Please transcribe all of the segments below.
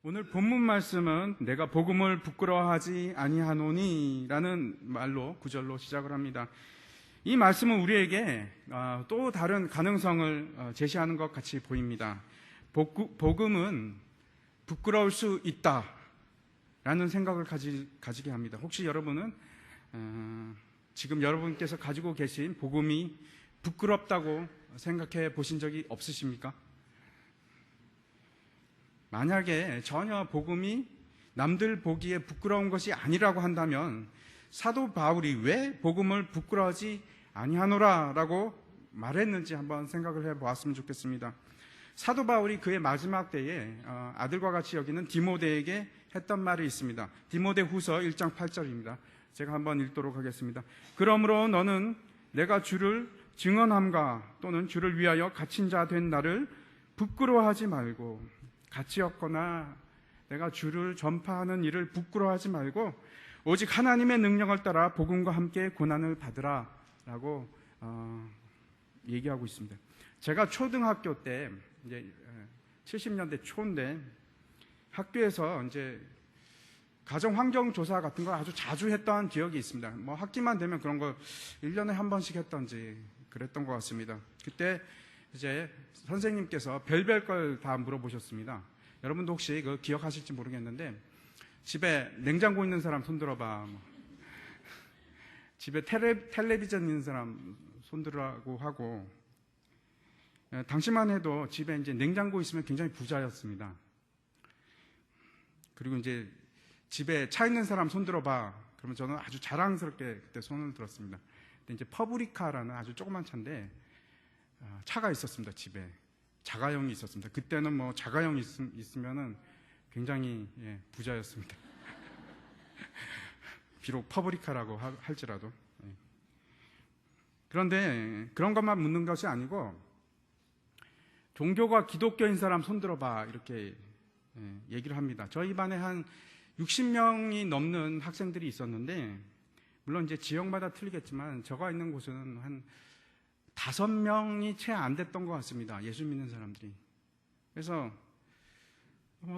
오늘 본문 말씀은 내가 복음을 부끄러워하지 아니하노니 라는 말로 구절로 시작을 합니다. 이 말씀은 우리에게 또 다른 가능성을 제시하는 것 같이 보입니다. 복음은 부끄러울 수 있다 라는 생각을 가지게 합니다. 혹시 여러분은 지금 여러분께서 가지고 계신 복음이 부끄럽다고 생각해 보신 적이 없으십니까? 만약에 전혀 복음이 남들 보기에 부끄러운 것이 아니라고 한다면 사도 바울이 왜 복음을 부끄러워하지 아니하노라 라고 말했는지 한번 생각을 해보았으면 좋겠습니다. 사도 바울이 그의 마지막 때에 아들과 같이 여기는 디모데에게 했던 말이 있습니다. 디모데 후서 1장 8절입니다. 제가 한번 읽도록 하겠습니다. 그러므로 너는 내가 주를 증언함과 또는 주를 위하여 갇힌 자 된 나를 부끄러워하지 말고, 갇히었거나 내가 주를 전파하는 일을 부끄러워하지 말고 오직 하나님의 능력을 따라 복음과 함께 고난을 받으라 라고 얘기하고 있습니다. 제가 초등학교 때 이제 70년대 초인데 학교에서 이제 가정 환경 조사 같은 걸 아주 자주 했던 기억이 있습니다. 뭐 학기만 되면 그런 걸 1년에 한 번씩 했던지 그랬던 것 같습니다. 그때 이제 선생님께서 별별 걸 다 물어보셨습니다. 여러분도 혹시 그거 기억하실지 모르겠는데, 집에 냉장고 있는 사람 손들어봐. 집에 텔레비전 있는 사람 손들라고 하고, 당시만 해도 집에 이제 냉장고 있으면 굉장히 부자였습니다. 그리고 이제 집에 차 있는 사람 손들어봐. 그러면 저는 아주 자랑스럽게 그때 손을 들었습니다. 근데 이제 퍼브리카라는 아주 조그만 차인데, 차가 있었습니다. 집에 자가용이 있었습니다. 그때는 뭐 자가용이 있으면은 굉장히 부자였습니다. 비록 퍼브리카라고 할지라도. 그런데 그런 것만 묻는 것이 아니고 종교가 기독교인 사람 손들어봐 이렇게 얘기를 합니다. 저희 반에 한 60명이 넘는 학생들이 있었는데, 물론 이제 지역마다 틀리겠지만 제가 있는 곳은 한 5명이 채 안 됐던 것 같습니다. 예수 믿는 사람들이. 그래서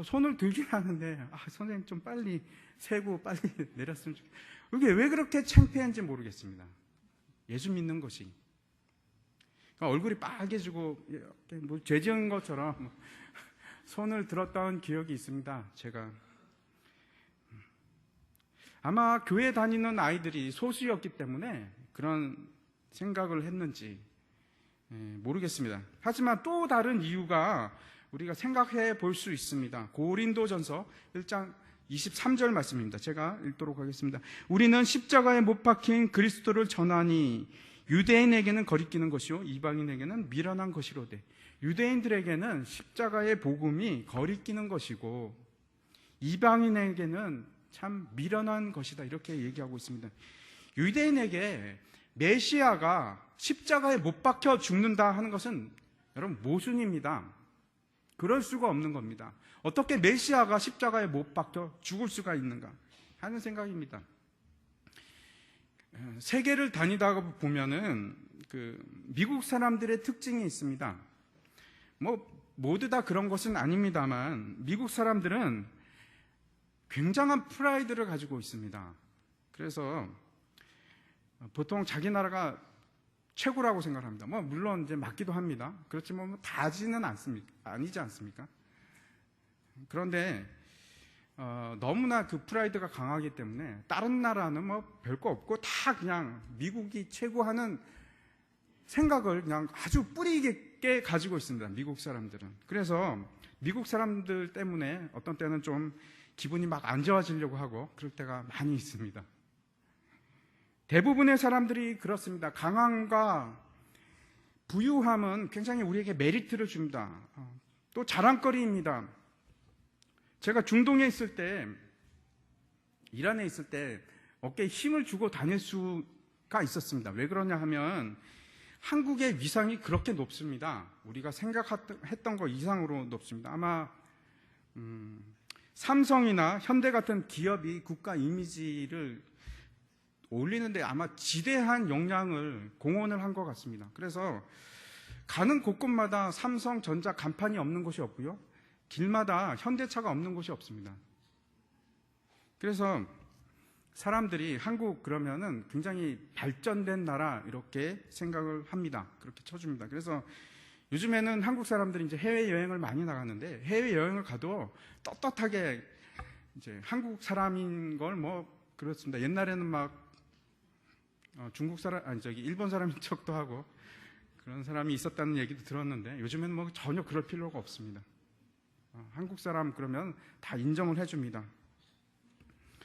손을 들긴 하는데 선생님 좀 빨리 세고 빨리 내렸으면 좋겠어요. 이게 왜 그렇게 창피한지 모르겠습니다. 예수 믿는 것이. 그러니까 얼굴이 빨개지고 뭐 죄 지은 것처럼 손을 들었던 기억이 있습니다. 제가. 아마 교회 다니는 아이들이 소수였기 때문에 그런 생각을 했는지 모르겠습니다. 하지만 또 다른 이유가 우리가 생각해 볼 수 있습니다. 고린도전서 1장 23절 말씀입니다. 제가 읽도록 하겠습니다. 우리는 십자가에 못 박힌 그리스도를 전하니 유대인에게는 거리끼는 것이요 이방인에게는 미련한 것이로되. 유대인들에게는 십자가의 복음이 거리끼는 것이고 이방인에게는 참 미련한 것이다, 이렇게 얘기하고 있습니다. 유대인에게 메시아가 십자가에 못 박혀 죽는다 하는 것은 여러분 모순입니다. 그럴 수가 없는 겁니다. 어떻게 메시아가 십자가에 못 박혀 죽을 수가 있는가 하는 생각입니다. 세계를 다니다가 보면은 미국 사람들의 특징이 있습니다. 뭐 모두 다 그런 것은 아닙니다만 미국 사람들은 굉장한 프라이드를 가지고 있습니다. 그래서 보통 자기 나라가 최고라고 생각합니다. 뭐 물론 이제 맞기도 합니다. 그렇지만 뭐 다지는 않습니까? 아니지 않습니까? 그런데 너무나 그 프라이드가 강하기 때문에 다른 나라는 뭐 별거 없고 다 그냥 미국이 최고하는 생각을 그냥 아주 뿌리 깊게 가지고 있습니다. 미국 사람들은. 그래서 미국 사람들 때문에 어떤 때는 좀 기분이 막 안 좋아지려고 하고 그럴 때가 많이 있습니다. 대부분의 사람들이 그렇습니다. 강함과 부유함은 굉장히 우리에게 메리트를 줍니다. 또 자랑거리입니다. 제가 중동에 있을 때, 이란에 있을 때 어깨에 힘을 주고 다닐 수가 있었습니다. 왜 그러냐 하면 한국의 위상이 그렇게 높습니다. 우리가 생각했던 것 이상으로 높습니다. 아마 삼성이나 현대 같은 기업이 국가 이미지를 올리는데 아마 지대한 역량을 공헌을 한 것 같습니다. 그래서 가는 곳곳마다 삼성전자 간판이 없는 곳이 없고요. 길마다 현대차가 없는 곳이 없습니다. 그래서 사람들이 한국 그러면은 굉장히 발전된 나라 이렇게 생각을 합니다. 그렇게 쳐줍니다. 그래서 요즘에는 한국 사람들이 이제 해외 여행을 많이 나가는데 해외 여행을 가도 떳떳하게 이제 한국 사람인 걸 뭐 그렇습니다. 옛날에는 막 중국 사람 일본 사람인 척도 하고 그런 사람이 있었다는 얘기도 들었는데 요즘에는 뭐 전혀 그럴 필요가 없습니다. 한국 사람 그러면 다 인정을 해줍니다.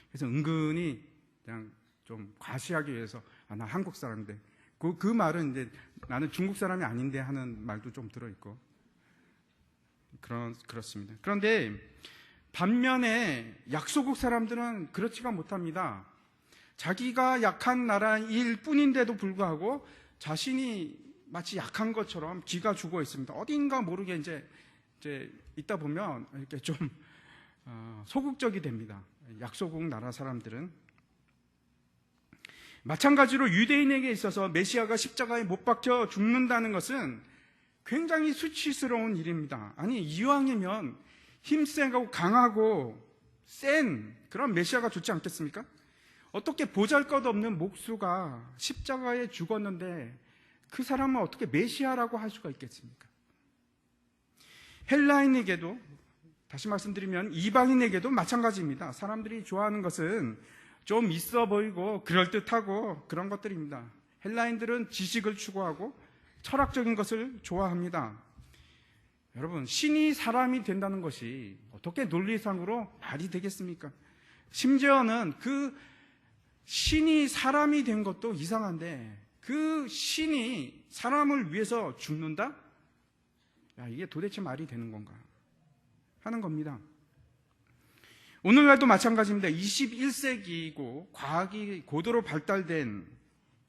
그래서 은근히 그냥 좀 과시하기 위해서 나 한국 사람인데 그 말은 이제 나는 중국 사람이 아닌데 하는 말도 좀 들어있고 그렇습니다. 그런데 반면에 약소국 사람들은 그렇지가 못합니다. 자기가 약한 나라일 뿐인데도 불구하고 자신이 마치 약한 것처럼 기가 죽어 있습니다. 어딘가 모르게 이제 있다 보면 이렇게 좀 소극적이 됩니다. 약소국 나라 사람들은. 마찬가지로 유대인에게 있어서 메시아가 십자가에 못 박혀 죽는다는 것은 굉장히 수치스러운 일입니다. 아니 이왕이면 힘세고 강하고 센 그런 메시아가 좋지 않겠습니까? 어떻게 보잘것없는 목수가 십자가에 죽었는데 그 사람은 어떻게 메시아라고 할 수가 있겠습니까? 헬라인에게도 다시 말씀드리면 이방인에게도 마찬가지입니다. 사람들이 좋아하는 것은 좀 있어 보이고 그럴듯하고 그런 것들입니다. 헬라인들은 지식을 추구하고 철학적인 것을 좋아합니다. 여러분, 신이 사람이 된다는 것이 어떻게 논리상으로 말이 되겠습니까? 심지어는 그 신이 사람이 된 것도 이상한데 그 신이 사람을 위해서 죽는다? 야, 이게 도대체 말이 되는 건가 하는 겁니다. 오늘날도 마찬가지입니다. 21세기이고 과학이 고도로 발달된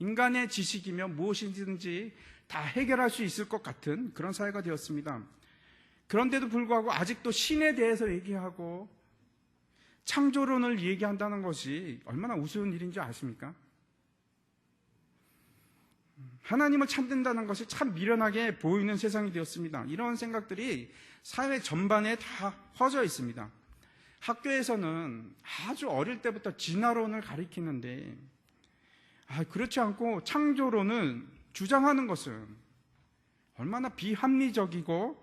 인간의 지식이면 무엇이든지 다 해결할 수 있을 것 같은 그런 사회가 되었습니다. 그런데도 불구하고 아직도 신에 대해서 얘기하고 창조론을 얘기한다는 것이 얼마나 우스운 일인지 아십니까? 하나님을 찾는다는 것이 참 미련하게 보이는 세상이 되었습니다. 이런 생각들이 사회 전반에 다 퍼져 있습니다. 학교에서는 아주 어릴 때부터 진화론을 가리키는데 그렇지 않고 창조론을 주장하는 것은 얼마나 비합리적이고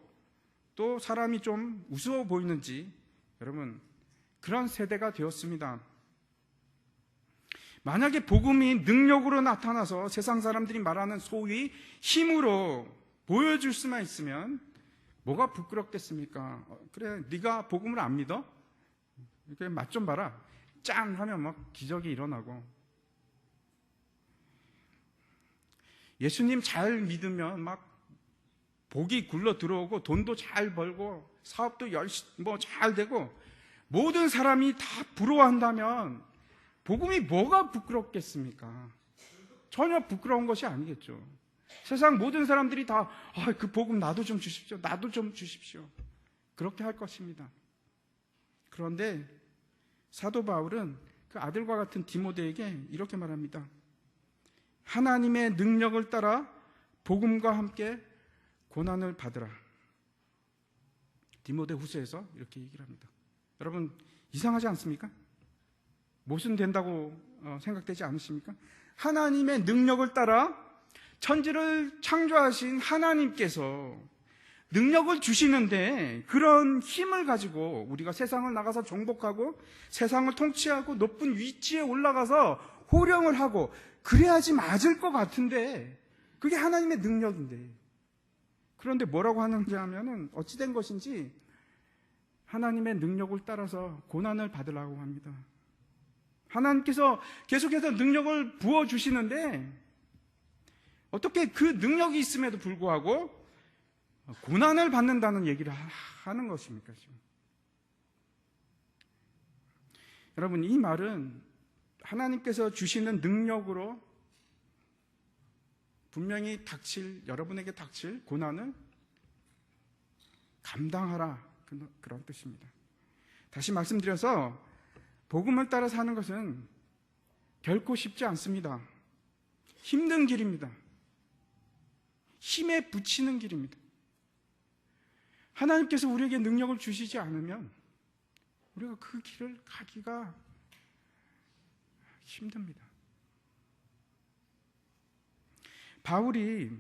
또 사람이 좀 우스워 보이는지 여러분 그런 세대가 되었습니다. 만약에 복음이 능력으로 나타나서 세상 사람들이 말하는 소위 힘으로 보여줄 수만 있으면 뭐가 부끄럽겠습니까? 그래, 네가 복음을 안 믿어? 이렇게 맛 좀 봐라. 짠 하면 막 기적이 일어나고. 예수님 잘 믿으면 막 복이 굴러 들어오고 돈도 잘 벌고 사업도 잘 되고 모든 사람이 다 부러워한다면 복음이 뭐가 부끄럽겠습니까? 전혀 부끄러운 것이 아니겠죠. 세상 모든 사람들이 다 그 복음 나도 좀 주십시오. 나도 좀 주십시오. 그렇게 할 것입니다. 그런데 사도 바울은 그 아들과 같은 디모데에게 이렇게 말합니다. 하나님의 능력을 따라 복음과 함께 고난을 받으라. 디모데 후서에서 이렇게 얘기를 합니다. 여러분 이상하지 않습니까? 모순된다고 생각되지 않으십니까? 하나님의 능력을 따라 천지를 창조하신 하나님께서 능력을 주시는데 그런 힘을 가지고 우리가 세상을 나가서 정복하고 세상을 통치하고 높은 위치에 올라가서 호령을 하고 그래야지 맞을 것 같은데 그게 하나님의 능력인데 그런데 뭐라고 하는지 하면은 어찌된 것인지 하나님의 능력을 따라서 고난을 받으라고 합니다. 하나님께서 계속해서 능력을 부어주시는데 어떻게 그 능력이 있음에도 불구하고 고난을 받는다는 얘기를 하는 것입니까? 지금? 여러분 이 말은 하나님께서 주시는 능력으로 분명히 여러분에게 닥칠 고난을 감당하라 그런 뜻입니다. 다시 말씀드려서 복음을 따라 사는 것은 결코 쉽지 않습니다. 힘든 길입니다. 힘에 부치는 길입니다. 하나님께서 우리에게 능력을 주시지 않으면 우리가 그 길을 가기가 힘듭니다. 바울이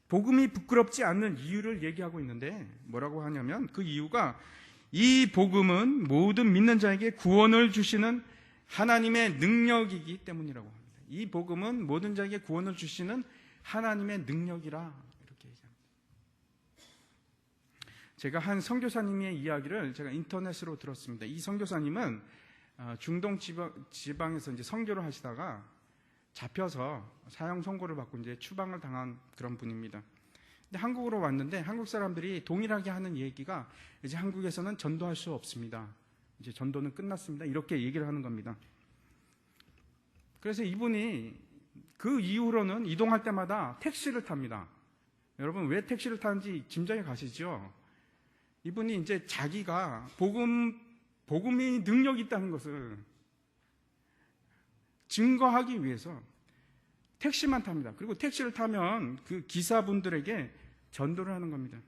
복음이 부끄럽지 않는 이유를 얘기하고 있는데 뭐라고 하냐면 그 이유가 이 복음은 모든 믿는 자에게 구원을 주시는 하나님의 능력이기 때문이라고 합니다. 이 복음은 모든 자에게 구원을 주시는 하나님의 능력이라 이렇게 얘기합니다. 제가 한 선교사님의 이야기를 제가 인터넷으로 들었습니다. 이 선교사님은 중동 지방에서 이제 선교를 하시다가 잡혀서 사형 선고를 받고 이제 추방을 당한 그런 분입니다. 근데 한국으로 왔는데 한국 사람들이 동일하게 하는 얘기가 이제 한국에서는 전도할 수 없습니다. 이제 전도는 끝났습니다. 이렇게 얘기를 하는 겁니다. 그래서 이분이 그 이후로는 이동할 때마다 택시를 탑니다. 여러분 왜 택시를 타는지 짐작이 가시죠? 이분이 이제 자기가 복음이 능력이 있다는 것을 증거하기 위해서 택시만 탑니다. 그리고 택시를 타면 그 기사분들에게 전도를 하는 겁니다.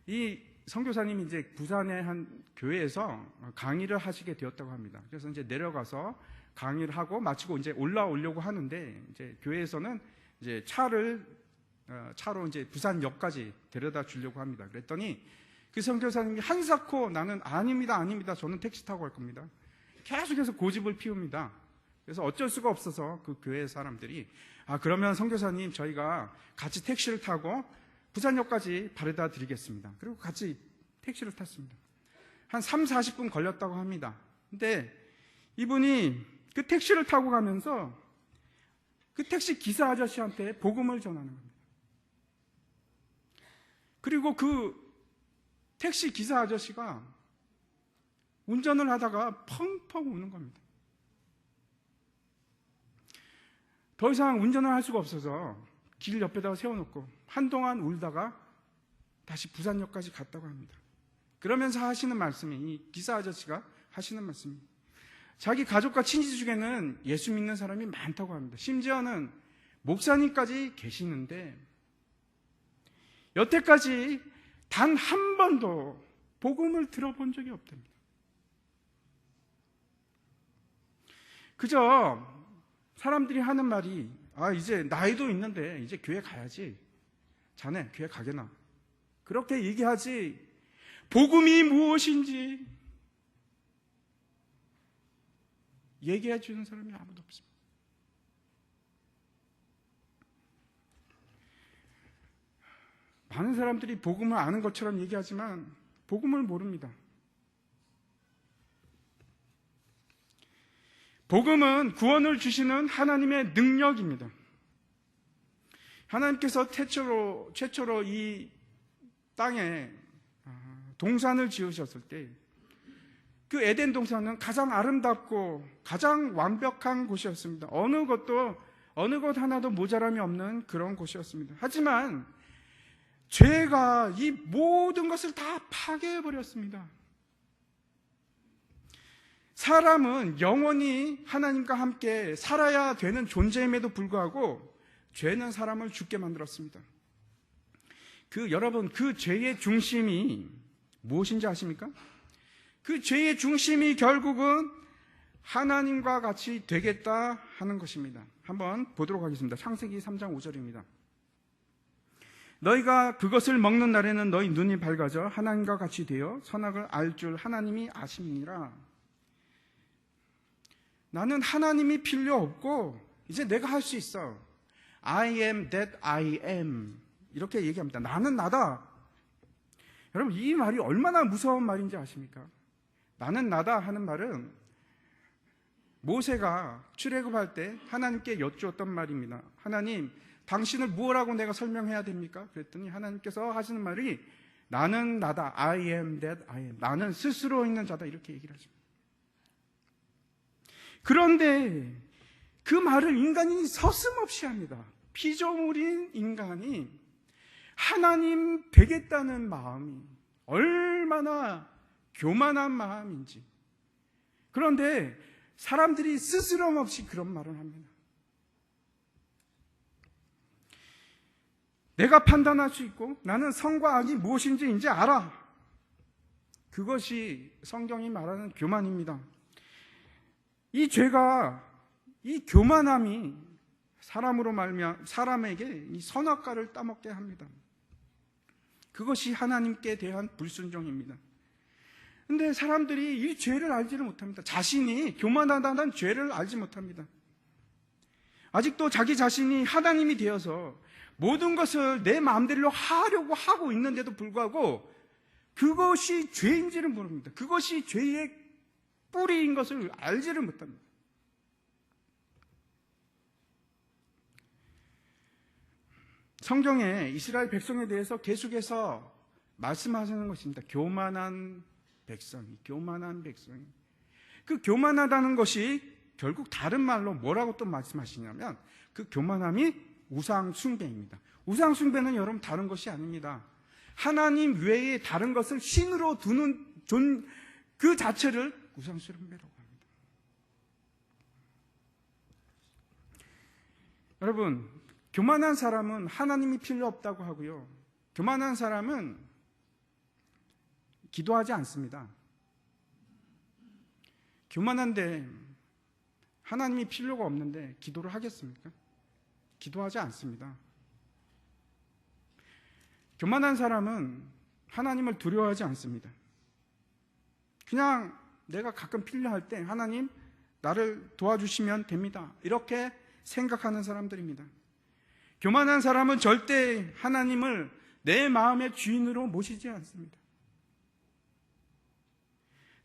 이 선교사님이 이제 부산의 한 교회에서 강의를 하시게 되었다고 합니다. 그래서 이제 내려가서 강의를 하고 마치고 이제 올라오려고 하는데 이제 교회에서는 이제 차로 이제 부산역까지 데려다 주려고 합니다. 그랬더니 그 선교사님이 한사코 나는 아닙니다. 저는 택시 타고 갈 겁니다. 계속해서 고집을 피웁니다. 그래서 어쩔 수가 없어서 그 교회 사람들이 그러면 선교사님 저희가 같이 택시를 타고 부산역까지 바래다 드리겠습니다. 그리고 같이 택시를 탔습니다. 한 30-40분 걸렸다고 합니다. 근데 이분이 그 택시를 타고 가면서 그 택시 기사 아저씨한테 복음을 전하는 겁니다. 그리고 그 택시 기사 아저씨가 운전을 하다가 펑펑 우는 겁니다. 더 이상 운전을 할 수가 없어서 길 옆에다가 세워놓고 한동안 울다가 다시 부산역까지 갔다고 합니다. 그러면서 하시는 말씀이 이 기사 아저씨가 하시는 말씀입니다. 자기 가족과 친지 중에는 예수 믿는 사람이 많다고 합니다. 심지어는 목사님까지 계시는데 여태까지 단 한 번도 복음을 들어본 적이 없답니다. 그저 사람들이 하는 말이 이제 나이도 있는데 이제 교회 가야지. 자네 교회 가게나. 그렇게 얘기하지 복음이 무엇인지 얘기해 주는 사람이 아무도 없습니다. 많은 사람들이 복음을 아는 것처럼 얘기하지만 복음을 모릅니다. 복음은 구원을 주시는 하나님의 능력입니다. 하나님께서 최초로 이 땅에 동산을 지으셨을 때 그 에덴 동산은 가장 아름답고 가장 완벽한 곳이었습니다. 어느 것 하나도 모자람이 없는 그런 곳이었습니다. 하지만 죄가 이 모든 것을 다 파괴해버렸습니다. 사람은 영원히 하나님과 함께 살아야 되는 존재임에도 불구하고 죄는 사람을 죽게 만들었습니다. 여러분, 그 죄의 중심이 무엇인지 아십니까? 그 죄의 중심이 결국은 하나님과 같이 되겠다 하는 것입니다. 한번 보도록 하겠습니다. 창세기 3장 5절입니다. 너희가 그것을 먹는 날에는 너희 눈이 밝아져 하나님과 같이 되어 선악을 알 줄 하나님이 아심이니라. 나는 하나님이 필요 없고 이제 내가 할 수 있어. I am that I am. 이렇게 얘기합니다. 나는 나다. 여러분, 이 말이 얼마나 무서운 말인지 아십니까? 나는 나다 하는 말은 모세가 출애굽할 때 하나님께 여쭈었던 말입니다. 하나님, 당신을 무엇라고 내가 설명해야 됩니까? 그랬더니 하나님께서 하시는 말이 나는 나다. I am that I am. 나는 스스로 있는 자다. 이렇게 얘기를 하십니다. 그런데 그 말을 인간이 서슴없이 합니다. 피조물인 인간이 하나님 되겠다는 마음이 얼마나 교만한 마음인지. 그런데 사람들이 스스럼없이 그런 말을 합니다. 내가 판단할 수 있고 나는 선과 악이 무엇인지 이제 알아. 그것이 성경이 말하는 교만입니다. 이 죄가, 이 교만함이 사람으로 말미암아 사람에게 이 선악과를 따먹게 합니다. 그것이 하나님께 대한 불순종입니다. 근데 사람들이 이 죄를 알지를 못합니다. 자신이 교만하다는 죄를 알지 못합니다. 아직도 자기 자신이 하나님이 되어서 모든 것을 내 마음대로 하려고 하고 있는데도 불구하고 그것이 죄인지를 모릅니다. 그것이 죄의 뿌리인 것을 알지를 못합니다. 성경에 이스라엘 백성에 대해서 계속해서 말씀하시는 것입니다. 교만한 백성이, 교만한 백성이. 그 교만하다는 것이 결국 다른 말로 뭐라고 또 말씀하시냐면 그 교만함이 우상숭배입니다. 우상숭배는 여러분 다른 것이 아닙니다. 하나님 외에 다른 것을 신으로 두는 그 자체를 우상숭배라고 합니다. 여러분, 교만한 사람은 하나님이 필요 없다고 하고요. 교만한 사람은 기도하지 않습니다. 교만한데 하나님이 필요가 없는데 기도를 하겠습니까? 기도하지 않습니다. 교만한 사람은 하나님을 두려워하지 않습니다. 그냥 내가 가끔 필요할 때 하나님 나를 도와주시면 됩니다. 이렇게 생각하는 사람들입니다. 교만한 사람은 절대 하나님을 내 마음의 주인으로 모시지 않습니다.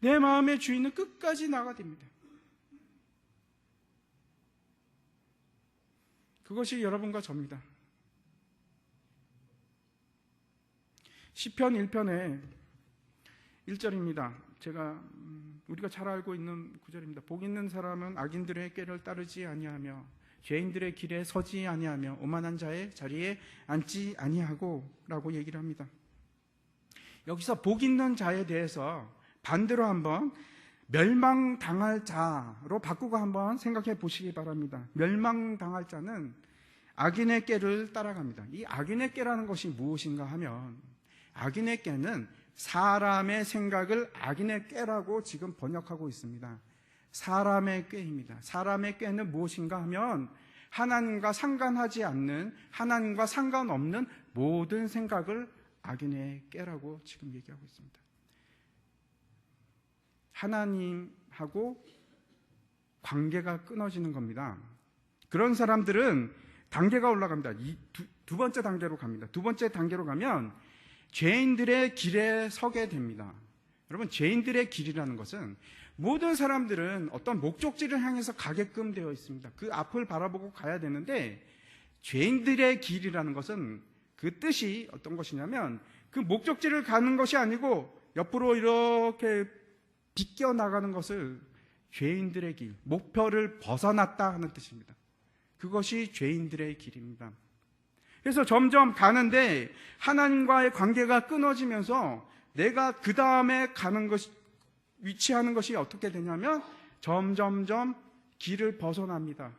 내 마음의 주인은 끝까지 나가됩니다. 그것이 여러분과 저입니다. 시편 1편의 1절입니다. 우리가 잘 알고 있는 구절입니다. 복 있는 사람은 악인들의 꾀를 따르지 아니하며 죄인들의 길에 서지 아니하며 오만한 자의 자리에 앉지 아니하고 라고 얘기를 합니다. 여기서 복 있는 자에 대해서 반대로 한번 멸망당할 자로 바꾸고 한번 생각해 보시기 바랍니다. 멸망당할 자는 악인의 꾀를 따라갑니다. 이 악인의 꾀라는 것이 무엇인가 하면 악인의 꾀는 사람의 생각을 악인의 꾀라고 지금 번역하고 있습니다. 사람의 꾀입니다. 사람의 꾀는 무엇인가 하면 하나님과 상관하지 않는, 하나님과 상관없는 모든 생각을 악인의 꾀라고 지금 얘기하고 있습니다. 하나님하고 관계가 끊어지는 겁니다. 그런 사람들은 단계가 올라갑니다. 두 번째 단계로 갑니다. 두 번째 단계로 가면 죄인들의 길에 서게 됩니다. 여러분, 죄인들의 길이라는 것은 모든 사람들은 어떤 목적지를 향해서 가게끔 되어 있습니다. 그 앞을 바라보고 가야 되는데 죄인들의 길이라는 것은 그 뜻이 어떤 것이냐면 그 목적지를 가는 것이 아니고 옆으로 이렇게 비껴나가는 것을 죄인들의 길, 목표를 벗어났다 하는 뜻입니다. 그것이 죄인들의 길입니다. 그래서 점점 가는데 하나님과의 관계가 끊어지면서 내가 그 다음에 가는 것이, 위치하는 것이 어떻게 되냐면 점점점 길을 벗어납니다.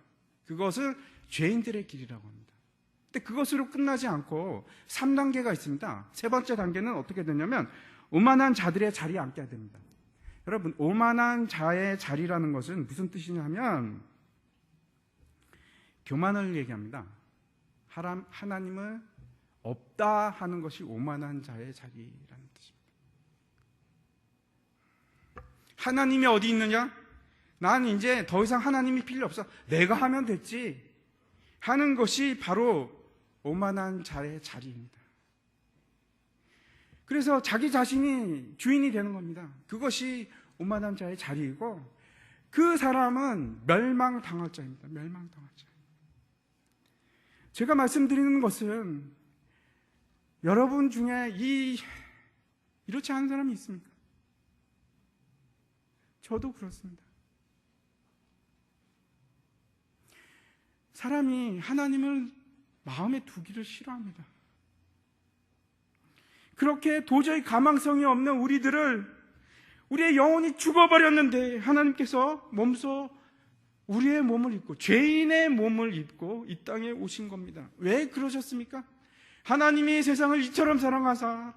그것을 죄인들의 길이라고 합니다. 근데 그것으로 끝나지 않고 3단계가 있습니다. 세 번째 단계는 어떻게 되냐면 오만한 자들의 자리에 앉게 됩니다. 여러분, 오만한 자의 자리라는 것은 무슨 뜻이냐면 교만을 얘기합니다. 하나님을 없다 하는 것이 오만한 자의 자리라는 뜻입니다. 하나님이 어디 있느냐? 난 이제 더 이상 하나님이 필요 없어. 내가 하면 됐지 하는 것이 바로 오만한 자의 자리입니다. 그래서 자기 자신이 주인이 되는 겁니다. 그것이 오만한 자의 자리이고 그 사람은 멸망당할 자입니다. 멸망당할 자. 제가 말씀드리는 것은 여러분 중에 이렇지 않은 사람이 있습니까? 저도 그렇습니다. 사람이 하나님을 마음에 두기를 싫어합니다. 그렇게 도저히 가망성이 없는 우리의 영혼이 죽어버렸는데 하나님께서 몸소 우리의 몸을 입고 죄인의 몸을 입고 이 땅에 오신 겁니다. 왜 그러셨습니까? 하나님이 세상을 이처럼 사랑하사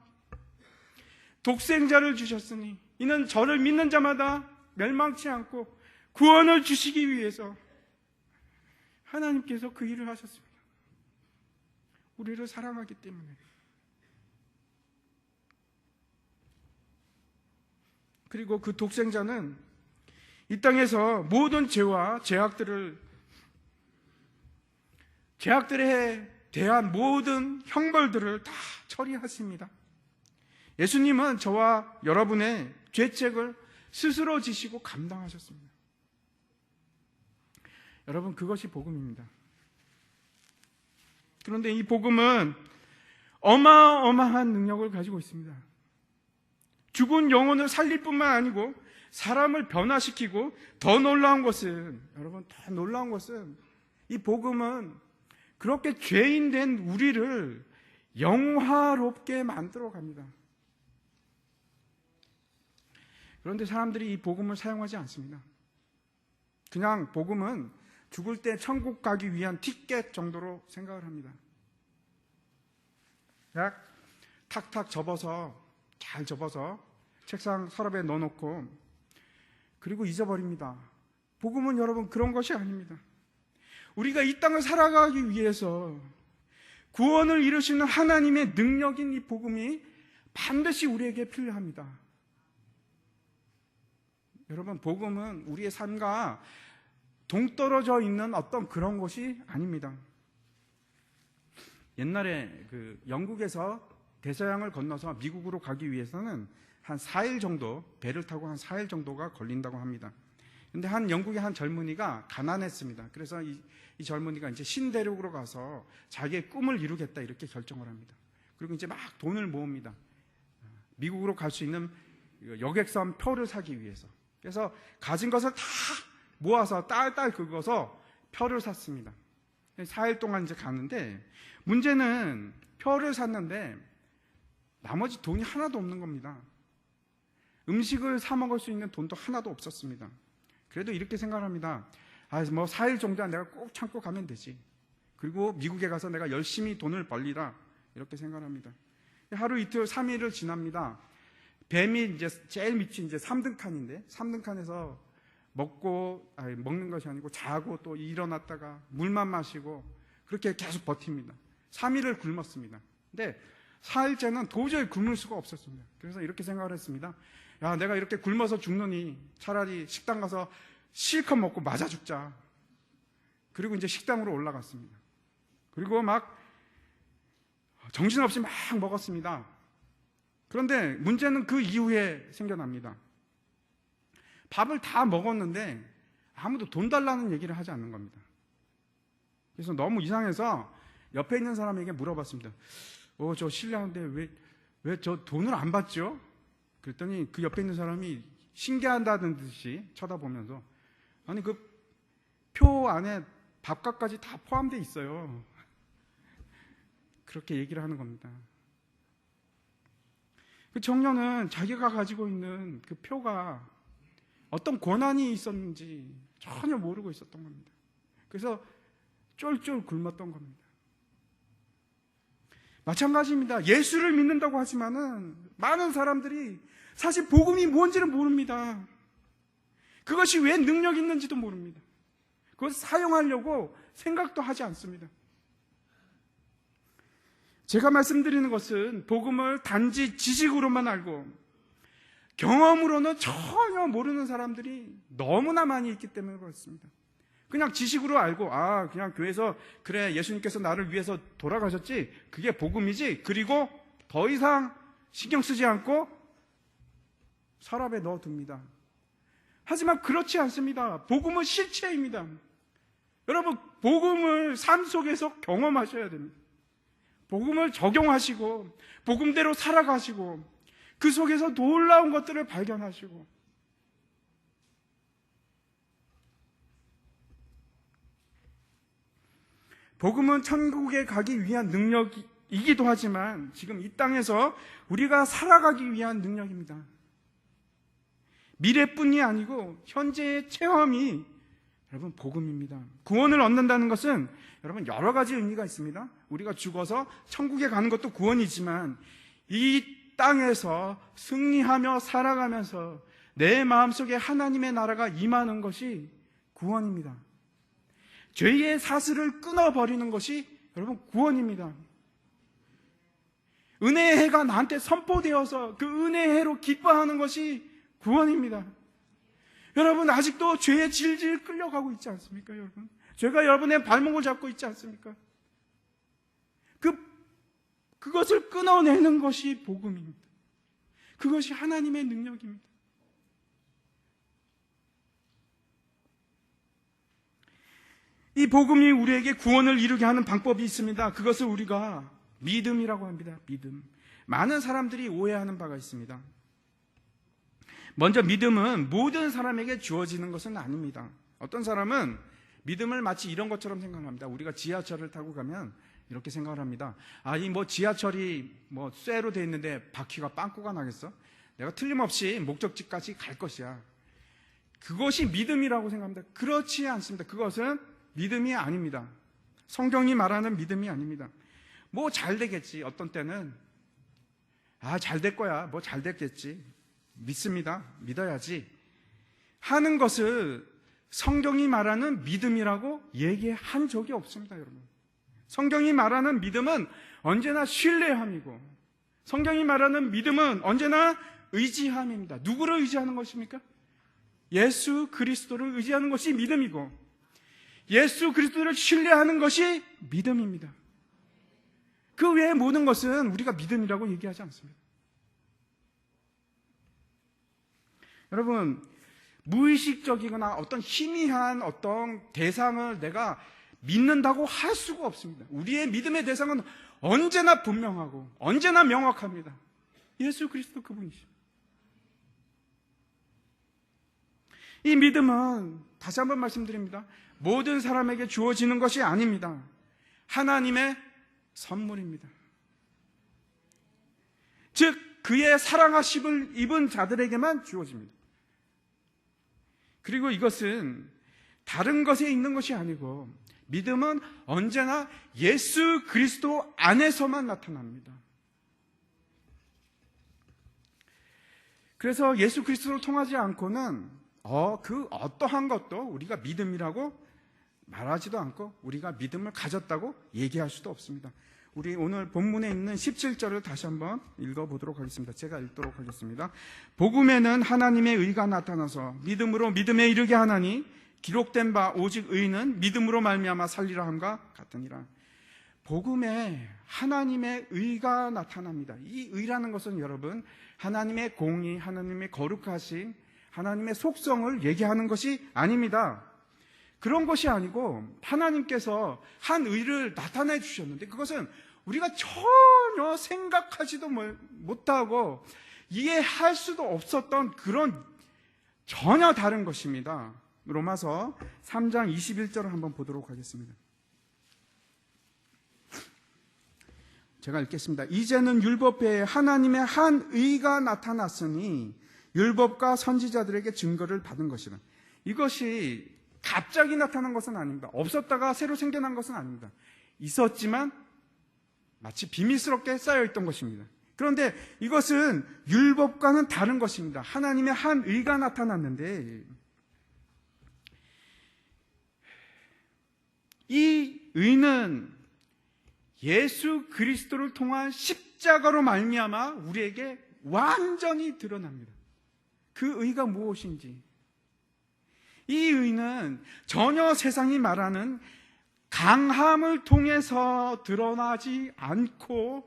독생자를 주셨으니 이는 저를 믿는 자마다 멸망치 않고 구원을 주시기 위해서 하나님께서 그 일을 하셨습니다. 우리를 사랑하기 때문에. 그리고 그 독생자는 이 땅에서 모든 죄와 죄악들에 대한 모든 형벌들을 다 처리하십니다. 예수님은 저와 여러분의 죄책을 스스로 지시고 감당하셨습니다. 여러분, 그것이 복음입니다. 그런데 이 복음은 어마어마한 능력을 가지고 있습니다. 죽은 영혼을 살릴 뿐만 아니고 사람을 변화시키고 더 놀라운 것은, 여러분, 더 놀라운 것은 이 복음은 그렇게 죄인 된 우리를 영화롭게 만들어 갑니다. 그런데 사람들이 이 복음을 사용하지 않습니다. 그냥 복음은 죽을 때 천국 가기 위한 티켓 정도로 생각을 합니다. 약 탁탁 접어서, 잘 접어서 책상 서랍에 넣어놓고 그리고 잊어버립니다. 복음은 여러분 그런 것이 아닙니다. 우리가 이 땅을 살아가기 위해서 구원을 이루시는 하나님의 능력인 이 복음이 반드시 우리에게 필요합니다. 여러분, 복음은 우리의 삶과 동떨어져 있는 어떤 그런 것이 아닙니다. 옛날에 영국에서 대서양을 건너서 미국으로 가기 위해서는 한 4일 정도, 배를 타고 한 4일 정도가 걸린다고 합니다. 근데 영국의 한 젊은이가 가난했습니다. 그래서 이 젊은이가 이제 신대륙으로 가서 자기의 꿈을 이루겠다 이렇게 결정을 합니다. 그리고 이제 막 돈을 모읍니다. 미국으로 갈 수 있는 여객선 표를 사기 위해서. 그래서 가진 것을 다 모아서 딸딸 긁어서 표를 샀습니다. 4일 동안 이제 가는데 문제는 표를 샀는데 나머지 돈이 하나도 없는 겁니다. 음식을 사 먹을 수 있는 돈도 하나도 없었습니다. 그래도 이렇게 생각합니다. 4일 정도야 내가 꼭 참고 가면 되지. 그리고 미국에 가서 내가 열심히 돈을 벌리라. 이렇게 생각합니다. 하루 이틀 3일을 지납니다. 뱀이 이제 제일 밑이 이제 3등 칸인데 3등 칸에서 먹는 것이 아니고 자고 또 일어났다가 물만 마시고 그렇게 계속 버팁니다. 3일을 굶었습니다. 근데 4일째는 도저히 굶을 수가 없었습니다. 그래서 이렇게 생각을 했습니다. 야, 내가 이렇게 굶어서 죽느니 차라리 식당 가서 실컷 먹고 맞아 죽자. 그리고 이제 식당으로 올라갔습니다. 그리고 막 정신없이 막 먹었습니다. 그런데 문제는 그 이후에 생겨납니다. 밥을 다 먹었는데 아무도 돈 달라는 얘기를 하지 않는 겁니다. 그래서 너무 이상해서 옆에 있는 사람에게 물어봤습니다. 저 실례한데 왜 저 돈을 안 받죠? 그랬더니 그 옆에 있는 사람이 신기하다는 듯이 쳐다보면서 아니 그 표 안에 밥값까지 다 포함되어 있어요. 그렇게 얘기를 하는 겁니다. 그 청년은 자기가 가지고 있는 그 표가 어떤 권한이 있었는지 전혀 모르고 있었던 겁니다. 그래서 쫄쫄 굶었던 겁니다. 마찬가지입니다. 예수를 믿는다고 하지만은 많은 사람들이 사실 복음이 뭔지를 모릅니다. 그것이 왜 능력이 있는지도 모릅니다. 그것을 사용하려고 생각도 하지 않습니다. 제가 말씀드리는 것은 복음을 단지 지식으로만 알고 경험으로는 전혀 모르는 사람들이 너무나 많이 있기 때문에 그렇습니다. 그냥 지식으로 알고 그냥 교회에서 그래 예수님께서 나를 위해서 돌아가셨지 그게 복음이지 그리고 더 이상 신경 쓰지 않고 서랍에 넣어둡니다. 하지만 그렇지 않습니다. 복음은 실체입니다. 여러분 복음을 삶 속에서 경험하셔야 됩니다. 복음을 적용하시고 복음대로 살아가시고 그 속에서 놀라운 것들을 발견하시고 복음은 천국에 가기 위한 능력이기도 하지만 지금 이 땅에서 우리가 살아가기 위한 능력입니다. 미래뿐이 아니고 현재의 체험이 여러분, 복음입니다. 구원을 얻는다는 것은 여러분 여러 가지 의미가 있습니다. 우리가 죽어서 천국에 가는 것도 구원이지만 이 땅에서 승리하며 살아가면서 내 마음속에 하나님의 나라가 임하는 것이 구원입니다. 죄의 사슬을 끊어버리는 것이 여러분 구원입니다. 은혜의 해가 나한테 선포되어서 그 은혜의 해로 기뻐하는 것이 구원입니다. 여러분, 아직도 죄에 질질 끌려가고 있지 않습니까, 여러분? 죄가 여러분의 발목을 잡고 있지 않습니까? 그것을 끊어내는 것이 복음입니다. 그것이 하나님의 능력입니다. 이 복음이 우리에게 구원을 이루게 하는 방법이 있습니다. 그것을 우리가 믿음이라고 합니다. 믿음. 많은 사람들이 오해하는 바가 있습니다. 먼저 믿음은 모든 사람에게 주어지는 것은 아닙니다. 어떤 사람은 믿음을 마치 이런 것처럼 생각합니다. 우리가 지하철을 타고 가면 이렇게 생각을 합니다. 이 지하철이 쇠로 돼 있는데 바퀴가 빵꾸가 나겠어? 내가 틀림없이 목적지까지 갈 것이야. 그것이 믿음이라고 생각합니다. 그렇지 않습니다. 그것은 믿음이 아닙니다. 성경이 말하는 믿음이 아닙니다. 잘 되겠지. 어떤 때는 잘 될 거야. 잘 됐겠지. 믿습니다. 믿어야지. 하는 것을 성경이 말하는 믿음이라고 얘기한 적이 없습니다, 여러분. 성경이 말하는 믿음은 언제나 신뢰함이고, 성경이 말하는 믿음은 언제나 의지함입니다. 누구를 의지하는 것입니까? 예수 그리스도를 의지하는 것이 믿음이고, 예수 그리스도를 신뢰하는 것이 믿음입니다. 그 외의 모든 것은 우리가 믿음이라고 얘기하지 않습니다. 여러분, 무의식적이거나 어떤 희미한 어떤 대상을 내가 믿는다고 할 수가 없습니다. 우리의 믿음의 대상은 언제나 분명하고 언제나 명확합니다. 예수 그리스도 그분이십니다. 이 믿음은 다시 한번 말씀드립니다. 모든 사람에게 주어지는 것이 아닙니다. 하나님의 선물입니다. 즉 그의 사랑하심을 입은 자들에게만 주어집니다. 그리고 이것은 다른 것에 있는 것이 아니고, 믿음은 언제나 예수 그리스도 안에서만 나타납니다. 그래서 예수 그리스도를 통하지 않고는 그 어떠한 것도 우리가 믿음이라고 말하지도 않고 우리가 믿음을 가졌다고 얘기할 수도 없습니다. 우리 오늘 본문에 있는 17절을 다시 한번 읽어보도록 하겠습니다. 제가 읽도록 하겠습니다. 복음에는 하나님의 의가 나타나서 믿음으로 믿음에 이르게 하나니 기록된 바 오직 의는 믿음으로 말미암아 살리라 함과 같으니라. 복음에 하나님의 의가 나타납니다. 이 의라는 것은 여러분 하나님의 공의, 하나님의 거룩하신 하나님의 속성을 얘기하는 것이 아닙니다. 그런 것이 아니고 하나님께서 한 의를 나타내 주셨는데 그것은 우리가 전혀 생각하지도 못하고 이해할 수도 없었던 그런 전혀 다른 것입니다. 로마서 3장 21절을 한번 보도록 하겠습니다. 제가 읽겠습니다. 이제는 율법 외에 하나님의 한 의가 나타났으니 율법과 선지자들에게 증거를 받은 것이라. 이것이 갑자기 나타난 것은 아닙니다. 없었다가 새로 생겨난 것은 아닙니다. 있었지만 마치 비밀스럽게 쌓여있던 것입니다. 그런데 이것은 율법과는 다른 것입니다. 하나님의 한 의가 나타났는데 이 의는 예수 그리스도를 통한 십자가로 말미암아 우리에게 완전히 드러납니다. 그 의가 무엇인지, 이 의는 전혀 세상이 말하는 강함을 통해서 드러나지 않고,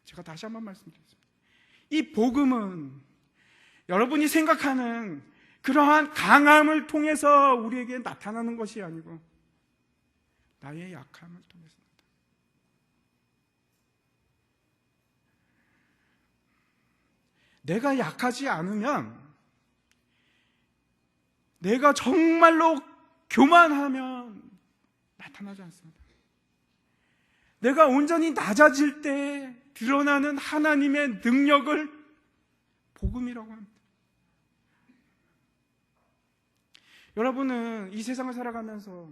제가 다시 한번 말씀드리겠습니다. 이 복음은 여러분이 생각하는 그러한 강함을 통해서 우리에게 나타나는 것이 아니고 나의 약함을 통해서 나타납니다. 내가 약하지 않으면, 내가 정말로 교만하면 나타나지 않습니다. 내가 온전히 낮아질 때 드러나는 하나님의 능력을 복음이라고 합니다. 여러분은 이 세상을 살아가면서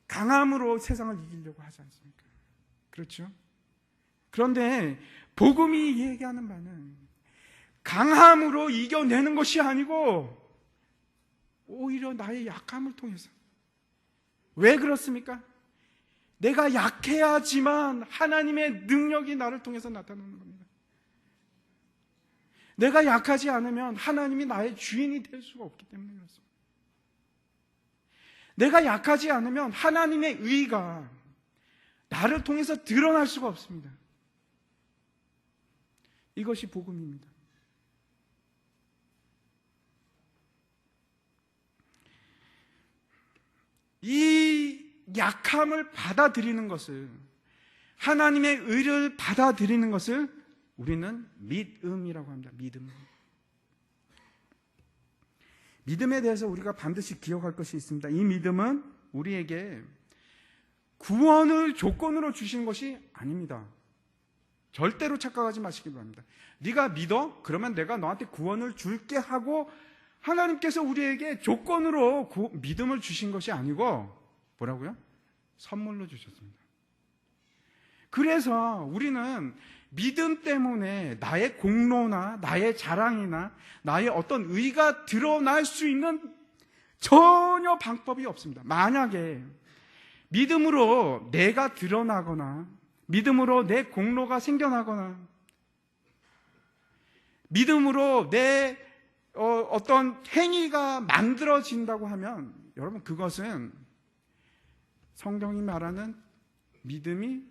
강함으로 세상을 이기려고 하지 않습니까? 그렇죠? 그런데 복음이 얘기하는 바는 강함으로 이겨내는 것이 아니고 오히려 나의 약함을 통해서. 왜 그렇습니까? 내가 약해야지만 하나님의 능력이 나를 통해서 나타나는 겁니다. 내가 약하지 않으면 하나님이 나의 주인이 될 수가 없기 때문에 그렇습니다. 내가 약하지 않으면 하나님의 의가 나를 통해서 드러날 수가 없습니다. 이것이 복음입니다. 이 약함을 받아들이는 것을, 하나님의 의를 받아들이는 것을 우리는 믿음이라고 합니다. 믿음에 대해서 우리가 반드시 기억할 것이 있습니다. 이 믿음은 우리에게 구원을 조건으로 주신 것이 아닙니다. 절대로 착각하지 마시기 바랍니다. 네가 믿어? 그러면 내가 너한테 구원을 줄게 하고 하나님께서 우리에게 조건으로 믿음을 주신 것이 아니고 뭐라고요? 선물로 주셨습니다. 그래서 우리는 믿음 때문에 나의 공로나 나의 자랑이나 나의 어떤 의가 드러날 수 있는 전혀 방법이 없습니다. 만약에 믿음으로 내가 드러나거나 믿음으로 내 공로가 생겨나거나 믿음으로 내 어떤 행위가 만들어진다고 하면 여러분 그것은 성경이 말하는 믿음이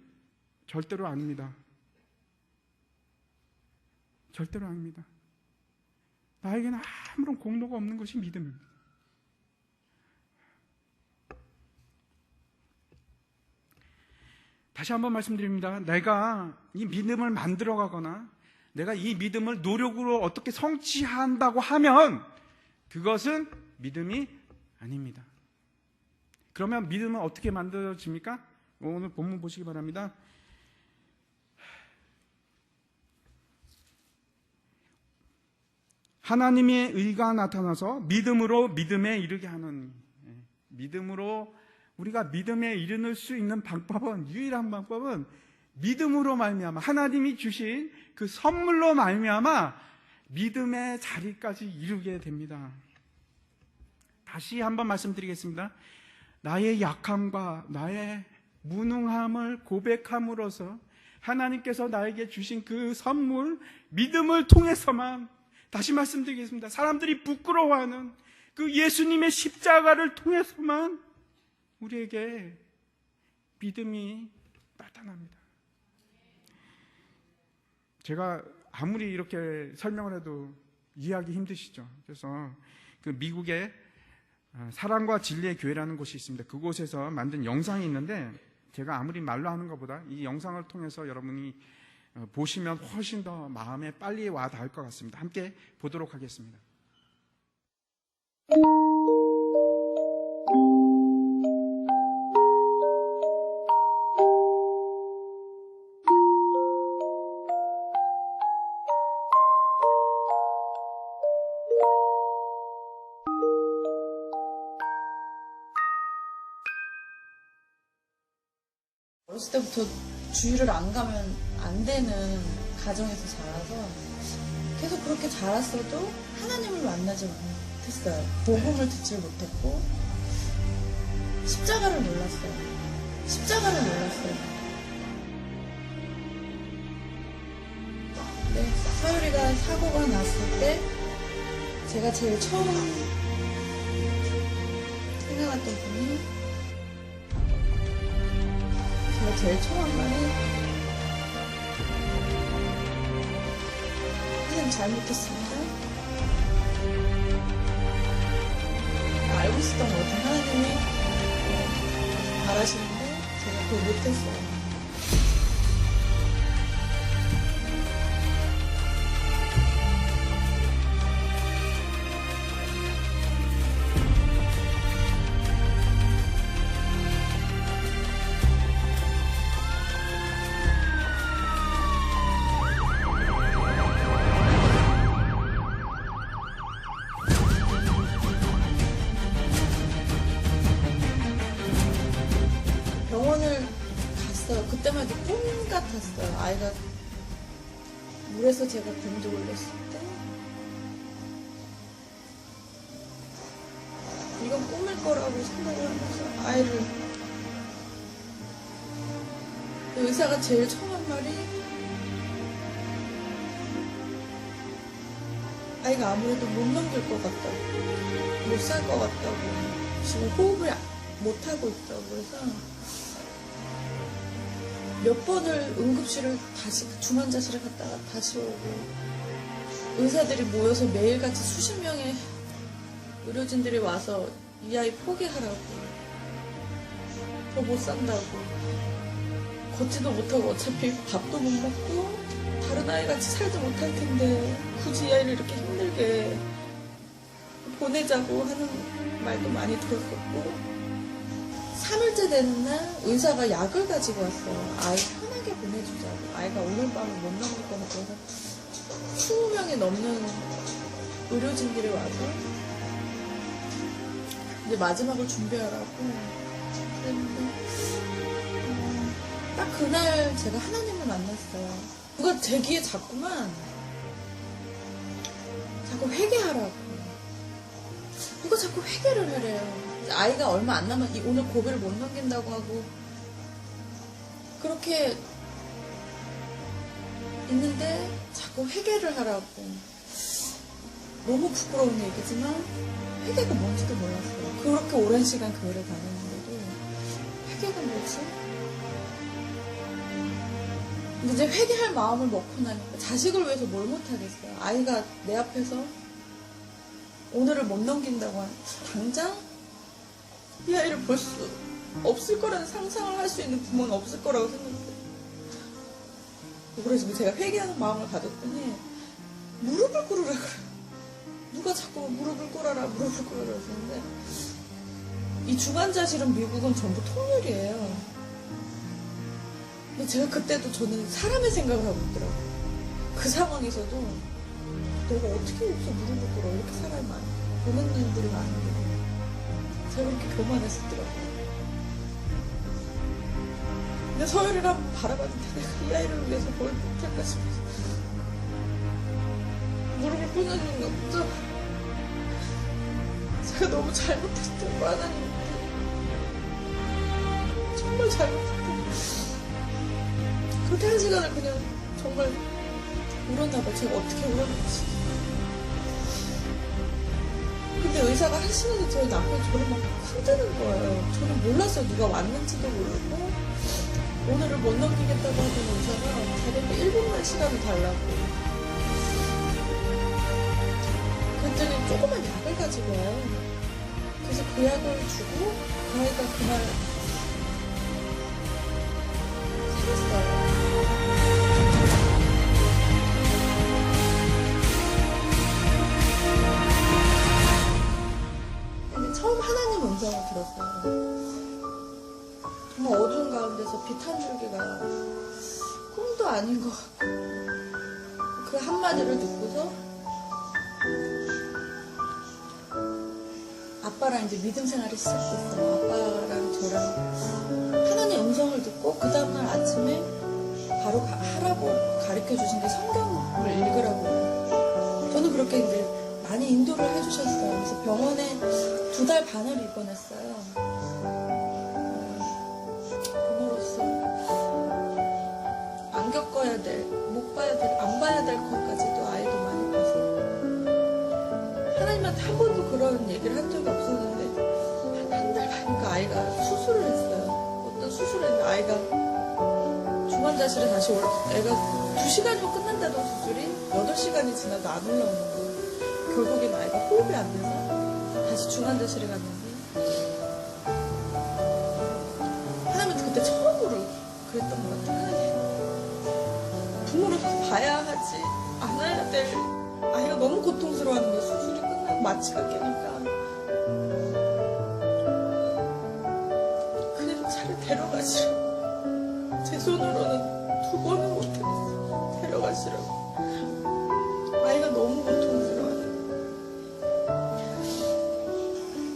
절대로 아닙니다. 절대로 아닙니다. 나에게는 아무런 공로가 없는 것이 믿음입니다. 다시 한번 말씀드립니다. 내가 이 믿음을 만들어가거나 내가 이 믿음을 노력으로 어떻게 성취한다고 하면 그것은 믿음이 아닙니다. 그러면 믿음은 어떻게 만들어집니까? 오늘 본문 보시기 바랍니다. 하나님의 의가 나타나서 믿음으로 믿음에 이르게 하는, 믿음으로 우리가 믿음에 이르는 수 있는 방법은, 유일한 방법은 믿음으로 말미암아 하나님이 주신 그 선물로 말미암아 믿음의 자리까지 이루게 됩니다. 다시 한번 말씀드리겠습니다. 나의 약함과 나의 무능함을 고백함으로써 하나님께서 나에게 주신 그 선물, 믿음을 통해서만, 다시 말씀드리겠습니다. 사람들이 부끄러워하는 그 예수님의 십자가를 통해서만 우리에게 믿음이 나타납니다. 제가 아무리 이렇게 설명을 해도 이해하기 힘드시죠? 그래서 그 미국에 사랑과 진리의 교회라는 곳이 있습니다. 그곳에서 만든 영상이 있는데 제가 아무리 말로 하는 것보다 이 영상을 통해서 여러분이 보시면 훨씬 더 마음에 빨리 와 닿을 것 같습니다. 함께 보도록 하겠습니다. 어렸을 때부터 주일을 안 가면 안 되는 가정에서 자라서 계속 그렇게 자랐어도 하나님을 만나지 못했어요. 복음을 듣지 못했고 십자가를 몰랐어요. 근데 서율이가 사고가 났을 때 제가 제일 처음 생각했던 분이, 제가 제일 처음 한 말이, 선생님 잘못했습니다. 알고 있었던 것 같아요. 하나님이 바라시는데 제가 그걸 못했어요. 아이가 물에서 제가 밴드 올렸을 때 이건 꿈일 거라고 생각을 하면서 아이를 의사가 제일 처음 한 말이 아이가 아무래도 못 넘길 것 같다고 못 살 것 같다고 지금 호흡을 못하고 있다고 해서 몇 번을 응급실을 다시 중환자실에 갔다가 다시 오고 의사들이 모여서 매일같이 수십 명의 의료진들이 와서 이 아이 포기하라고 더 못 산다고 걷지도 못하고 어차피 밥도 못 먹고 다른 아이같이 살지 못할 텐데 굳이 이 아이를 이렇게 힘들게 보내자고 하는 말도 많이 들었었고 3일째 되는 날 의사가 약을 가지고 왔어요. 아이 편하게 보내주자고. 아이가 오늘 밤에 못 넘을 거니까 그래서 20명이 넘는 의료진들이 와서 이제 마지막을 준비하라고 그랬는데 딱 그날 제가 하나님을 만났어요. 누가 제 귀에 자꾸만 자꾸 회개하라고 누가 자꾸 회개를 하래요. 아이가 얼마 안 남아 오늘 고비를 못 넘긴다고 하고 그렇게 있는데 자꾸 회개를 하라고. 너무 부끄러운 얘기지만 회개가 뭔지도 몰랐어요. 그렇게 오랜 시간 교회를 다녔는데도 회개가 뭐지? 근데 이제 회개할 마음을 먹고 나니까 자식을 위해서 뭘 못하겠어요. 아이가 내 앞에서 오늘을 못 넘긴다고 하면 당장 이 아이를 볼 수 없을 거라는 상상을 할 수 있는 부모는 없을 거라고 생각해요. 그래서 제가 회개하는 마음을 가졌더니 무릎을 꿇으라 그래요. 누가 자꾸 무릎을 꿇어라 무릎을 꿇어라 그러는데 이 중환자실은 미국은 전부 통일이에요. 근데 제가 그때도 저는 사람의 생각을 하고 있더라고요. 그 상황에서도 내가 어떻게 여기서 무릎을 꿇어 이렇게 사람이 많아 보는 분들이 많은데 제가 그렇게 교만했었더라고요. 근데 서열이를 한번 바라봤는데 내가 이 아이를 위해서 뭘 못할까 싶어서 무릎을 꿇어주는 것부터 제가 너무 잘못했던 거 하나님 정말 잘못했던 그렇게 한 시간을 그냥 정말 울었나봐. 제가 어떻게 울었는지. 근데 의사가 한 시간에 저희 남편이 저를 막 흔드는 거예요. 저는 몰랐어요. 누가 왔는지도 모르고 오늘을 못 넘기겠다고 하던 의사가 자기한테 1분만 시간을 달라고 그랬더니 조그만 약을 가지고 와요. 그래서 그 약을 주고 그 아이가 그날 살았어요. 처음 하나님 음성을 들었어요. 정말 어두운 가운데서 빛 한 줄기가 꿈도 아닌 것 같고 그 한마디를 듣고서 아빠랑 이제 믿음 생활을 시작했어요. 아빠랑 저랑 하나님 음성을 듣고 그 다음날 아침에 바로 하라고 가르쳐 주신 게 성경을 읽으라고. 저는 그렇게 이제 많이 인도를 해주셨어요. 그래서 병원에 2달 반을 입원했어요. 부모로서 안 겪어야 될, 못 봐야 될, 안 봐야 될 것까지도 아이도 많이 봐서 하나님한테 한 번도 그런 얘기를 한 적이 없었는데 한 달 반이니까 아이가 수술을 했어요. 어떤 수술을 했는데 아이가 중환자실에 다시 올라왔어요. 애가 2시간이면 끝난다던 수술이 8시간이 지나도 안 올라오는 거예요. 결국엔 아이가 호흡이 안 돼서 다시 중환자실에 갔는데 하나님한테 그때 처음으로 그랬던 것 같아요. 하나님 부모로서 봐야 하지 않아야 될 아이가 너무 고통스러워하는 거예요. 수술이 끝나고 마취가 깨니까 그냥 차를 데려가시라고 제 손으로는 2번은 못하겠어요. 데려가시라고 아이가 너무 고통스러워요.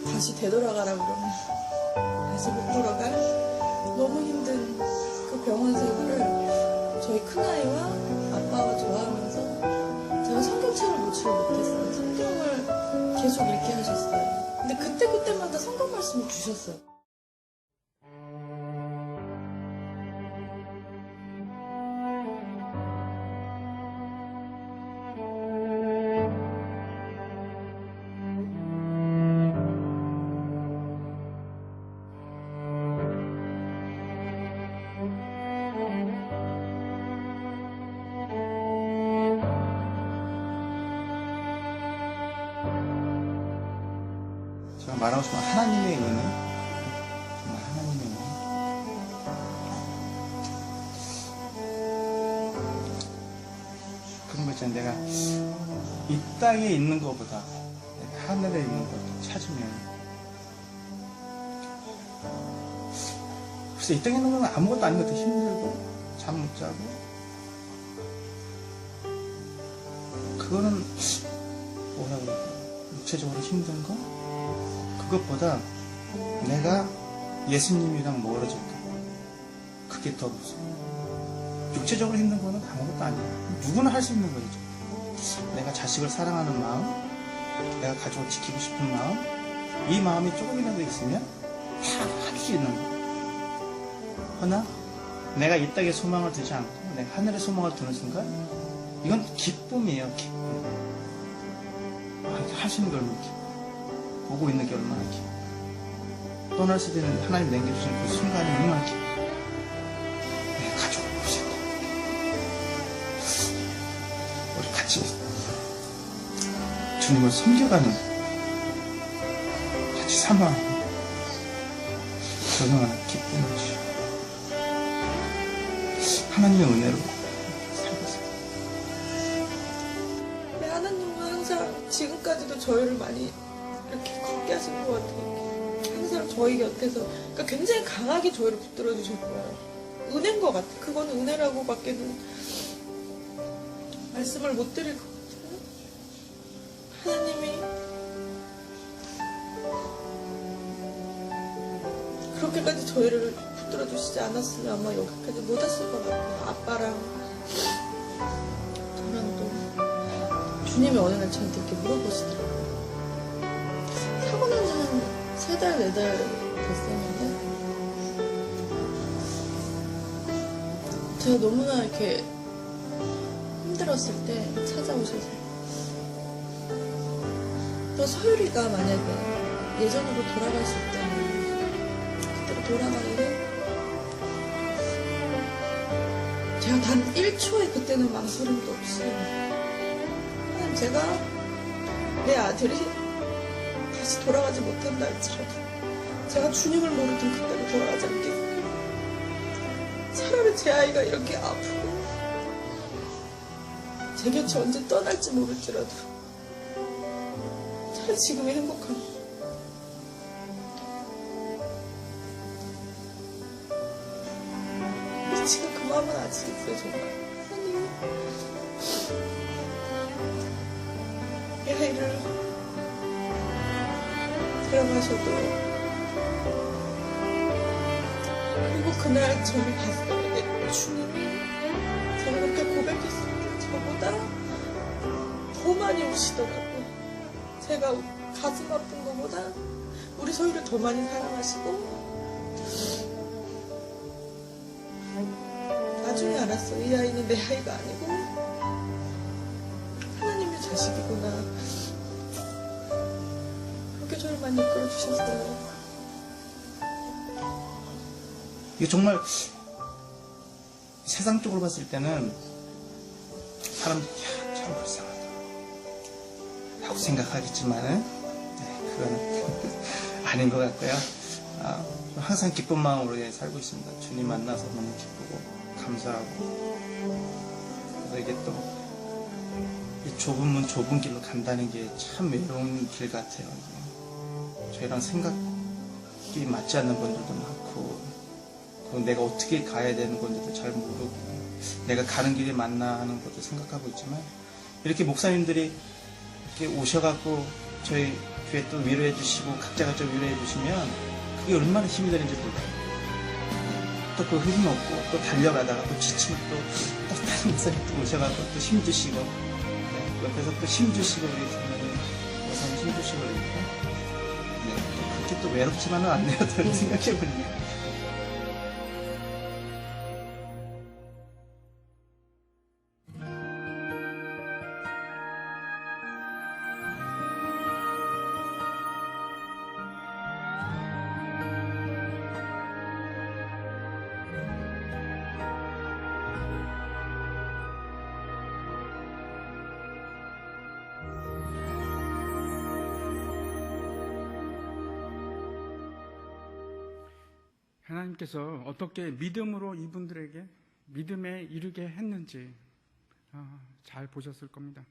다시 되돌아가라 그러면 다시 못 돌아갈 너무 힘든 그 병원 생활을 저희 큰아이와 아빠와 좋아하면서 제가 성경책을 놓지를 못했어요. 성경을 계속 읽게 하셨어요. 근데 그때마다 성경 말씀을 주셨어요. 제가 말하고 싶은 하나님의 은혜, 정말 하나님의 은혜. 그런 거 있잖아요. 내가 이 땅에 있는 것보다 내가 하늘에 있는 것을 찾으면, 글쎄 이 땅에 있는 건 아무것도 아닌 것 같아. 힘들고 잠 못 자고, 그거는 뭐라 그럴까, 육체적으로 힘든 거? 그것보다 내가 예수님이랑 멀어질까, 그게 더 무서워. 육체적으로 힘든 거는 아무것도 아니야. 누구나 할 수 있는 거죠. 내가 자식을 사랑하는 마음, 내가 가족을 지키고 싶은 마음, 이 마음이 조금이라도 있으면 다 할 수 있는 거야. 허나 내가 이 땅에 소망을 두지 않고 내가 하늘에 소망을 두는 순간, 이건 기쁨이에요. 기쁨. 하시는 게 얼마나 기쁨, 보고 있는 게 얼마나 기쁨, 떠날 수도 있는 하나님 남겨주신 그 순간이 얼마나 기쁨. 내 가족을 보신다. 우리 같이 주님을 섬겨가는, 같이 사모하는 얼마나 기쁨이지. 하나님의 은혜로 살고 있어요. 근데 하나님은 항상 지금까지도 저희를 많이 이렇게 걷게 하신 것 같아요. 항상 저희 곁에서, 그러니까 굉장히 강하게 저희를 붙들어 주셨고요. 은혜인 것 같아요. 그거는 은혜라고 밖에는 말씀을 못 드릴 것 같아요. 하나님이 그렇게까지 저희를 붙들어 주시지 않았으면 아마 여기까지 못 왔을 것 같아요. 아빠랑 저랑 또 주님이 어느 날 저한테 이렇게 물어보시더라고요. 사고 난 지는 3달, 4달 됐었는데 제가 너무나 이렇게 힘들었을 때 찾아오셔서, 또 서율이가 만약에 예전으로 돌아갈 수 있다면 그때로 돌아가는데, 제가 단 1초에 그때는 망설임도 없이, 하나님, 제가 내 아들이 다시 돌아가지 못한다 할지라도 제가 주님을 모르던 그때로 돌아가지 않겠습니다. 차라리 제 아이가 이렇게 아프고 제 곁에 언제 떠날지 모를지라도 차라리 지금이 행복합니다. 근데 지금 그 마음은 아직 있어요. 정말 하나님, 이 아이를 데려가셔도, 그리고 그날 저를 봤어요. 주님이 제가 그렇게 고백했습니다. 저보다 더 많이 오시더라고요. 제가 가슴 아픈 것보다 우리 서희를 더 많이 사랑하시고, 나중에 알았어요. 이 아이는 내 아이가 아니고 하나님의 자식이구나. 그렇게 저를 많이 이끌어 주셨어요. 이게 정말 세상적으로 봤을 때는 사람들이 참 불쌍하다 라고 생각하겠지만은, 그거는 아닌 것 같고요. 항상 기쁜 마음으로 살고 있습니다. 주님 만나서 너무 기쁘고 감사하고, 그래서 이게 또 이 좁은 문 좁은 길로 간다는 게 참 외로운 길 같아요. 저희랑 생각이 맞지 않는 분들도 많고, 내가 어떻게 가야 되는 건지도 잘 모르고, 내가 가는 길이 맞나 하는 것도 생각하고 있지만, 이렇게 목사님들이 이렇게 오셔갖고 저희 교회 또 위로해 주시고 각자가 좀 위로해 주시면 그게 얼마나 힘이 되는지 몰라요. 또 그 힘 없고 또 달려가다가 또 지치면 또 다른 목사님 또 오셔가지고 또 힘주시고 옆에서 또 힘주시고 우리 목사님 힘주시고 그러니까 또 그렇게 또 외롭지만은 않네요. 저는 생각해보니까. 하나님께서 어떻게 믿음으로 이분들에게 믿음에 이르게 했는지 잘 보셨을 겁니다.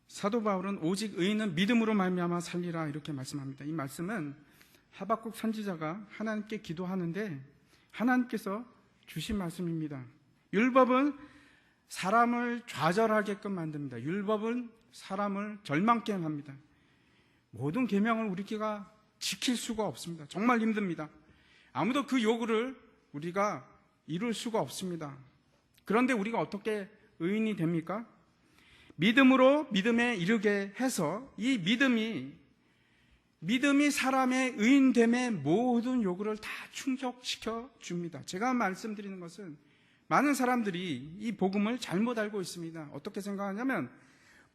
사도 바울은 오직 의인은 믿음으로 말미암아 살리라 이렇게 말씀합니다. 이 말씀은 하박국 선지자가 하나님께 기도하는데 하나님께서 주신 말씀입니다. 율법은 사람을 좌절하게끔 만듭니다. 율법은 사람을 절망케 합니다. 모든 계명을 우리가 지킬 수가 없습니다. 정말 힘듭니다. 아무도 그 요구를 우리가 이룰 수가 없습니다. 그런데 우리가 어떻게 의인이 됩니까? 믿음으로 믿음에 이르게 해서 이 믿음이 사람의 의인됨의 모든 요구를 다 충족시켜 줍니다. 제가 말씀드리는 것은 많은 사람들이 이 복음을 잘못 알고 있습니다. 어떻게 생각하냐면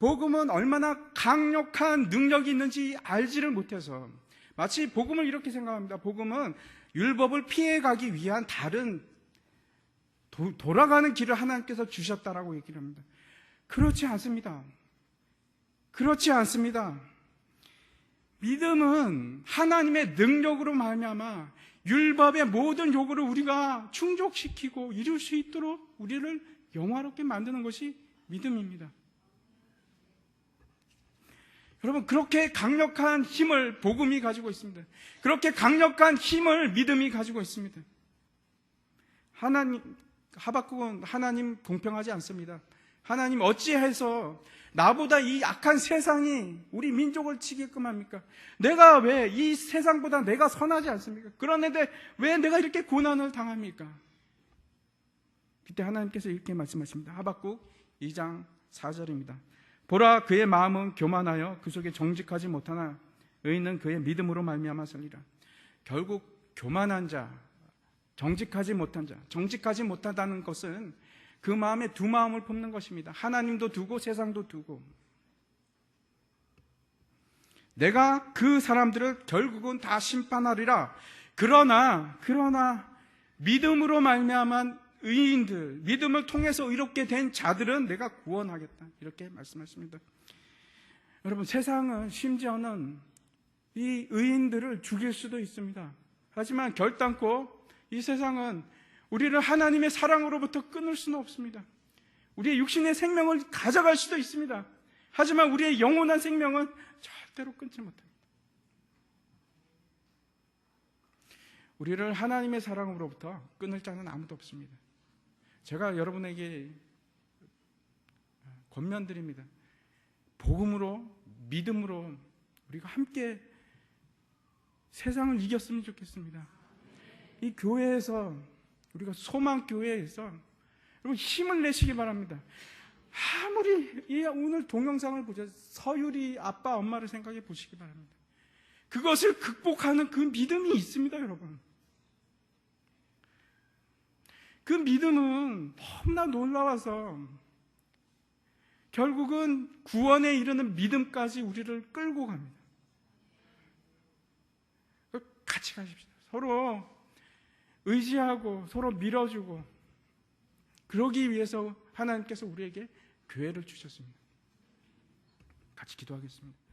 복음은 얼마나 강력한 능력이 있는지 알지를 못해서 마치 복음을 이렇게 생각합니다. 복음은 율법을 피해가기 위한 다른 돌아가는 길을 하나님께서 주셨다라고 얘기를 합니다. 그렇지 않습니다. 그렇지 않습니다. 믿음은 하나님의 능력으로 말미암아 율법의 모든 요구를 우리가 충족시키고 이룰 수 있도록 우리를 영화롭게 만드는 것이 믿음입니다. 여러분, 그렇게 강력한 힘을 복음이 가지고 있습니다. 그렇게 강력한 힘을 믿음이 가지고 있습니다. 하박국은 하나님 공평하지 않습니다. 하나님 어찌해서 나보다 이 악한 세상이 우리 민족을 치게끔 합니까? 내가 왜 이 세상보다 내가 선하지 않습니까? 그런데 왜 내가 이렇게 고난을 당합니까? 그때 하나님께서 이렇게 말씀하십니다. 하박국 2장 4절입니다. 보라, 그의 마음은 교만하여 그 속에 정직하지 못하나 의인은 그의 믿음으로 말미암아 살리라. 결국 교만한 자, 정직하지 못하다는 것은 그 마음에 두 마음을 품는 것입니다. 하나님도 두고 세상도 두고. 내가 그 사람들을 결국은 다 심판하리라. 그러나 믿음으로 말미암은 의인들, 믿음을 통해서 의롭게 된 자들은 내가 구원하겠다. 이렇게 말씀하십니다. 여러분, 세상은 심지어는 이 의인들을 죽일 수도 있습니다. 하지만 결단코 이 세상은 우리를 하나님의 사랑으로부터 끊을 수는 없습니다. 우리의 육신의 생명을 가져갈 수도 있습니다. 하지만 우리의 영원한 생명은 절대로 끊지 못합니다. 우리를 하나님의 사랑으로부터 끊을 자는 아무도 없습니다. 제가 여러분에게 권면드립니다. 복음으로, 믿음으로 우리가 함께 세상을 이겼으면 좋겠습니다. 이 교회에서, 우리가 소망교회에서 여러분 힘을 내시기 바랍니다. 아무리 오늘 동영상을 보자 서유리 아빠 엄마를 생각해 보시기 바랍니다. 그것을 극복하는 그 믿음이 있습니다. 여러분, 그 믿음은 너무나 놀라워서 결국은 구원에 이르는 믿음까지 우리를 끌고 갑니다. 같이 가십시다. 서로 의지하고 서로 밀어주고, 그러기 위해서 하나님께서 우리에게 교회를 주셨습니다. 같이 기도하겠습니다.